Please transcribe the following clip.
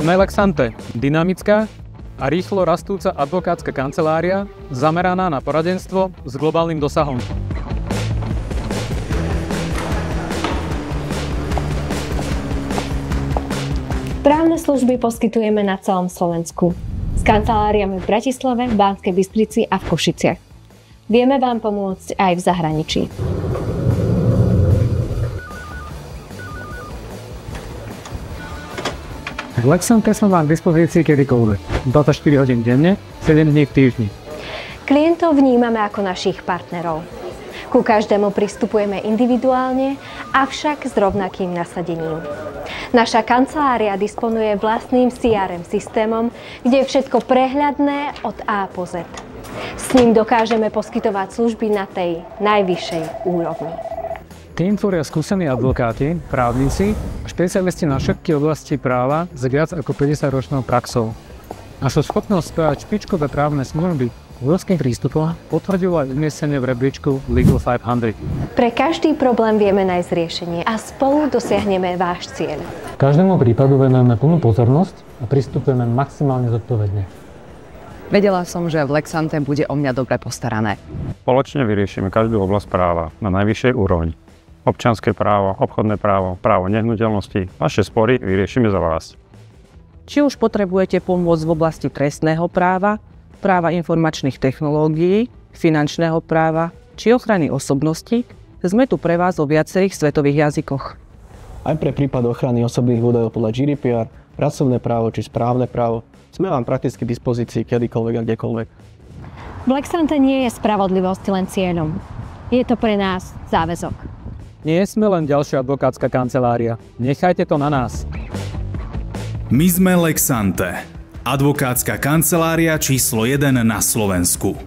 Sme Lexante, dynamická a rýchlo rastúca advokátska kancelária zameraná na poradenstvo s globálnym dosahom. Právne služby poskytujeme na celom Slovensku. S kanceláriami v Bratislave, v Banskej Bystrici a v Košiciach. Vieme vám pomôcť aj v zahraničí. V Lexante som vám k dispozícii kedykoľvek. 24 hodín denne, 7 dní v týždni. Klientov vnímame ako našich partnerov. Ku každému pristupujeme individuálne, avšak s rovnakým nasadením. Naša kancelária disponuje vlastným CRM systémom, kde je všetko prehľadné od A po Z. S ním dokážeme poskytovať služby na tej najvyššej úrovni. Tým tvoria skúsení advokáti, právnici a špecialisti na všetky oblasti práva s viac ako 50-ročnou praxou. Naša schopnosť spájať špičkové právne služby v ľudských prístupoch potvrdilo aj umiestnenie v rebríčku Legal 500. Pre každý problém vieme nájsť riešenie a spolu dosiahneme váš cieľ. Každému prípadu venujeme plnú pozornosť a pristupujeme maximálne zodpovedne. Vedela som, že v Lexante bude o mňa dobre postarané. Spoločne vyriešime každú oblasť práva na najvyššej úrovni. Občianske právo, obchodné právo, právo nehnuteľnosti. Vaše spory vyriešime za vás. Či už potrebujete pomôcť v oblasti trestného práva, práva informačných technológií, finančného práva či ochrany osobností, sme tu pre vás vo viacerých svetových jazykoch. Aj pre prípad ochrany osobných údajov podľa GDPR, pracovné právo či správne právo sme vám prakticky k dispozícii kedykoľvek a kdekoľvek. V Lexante nie je spravodlivosť len cieľom. Je to pre nás záväzok. Nie sme len ďalšia advokátska kancelária. Nechajte to na nás. My sme Lexante, advokátska kancelária číslo 1 na Slovensku.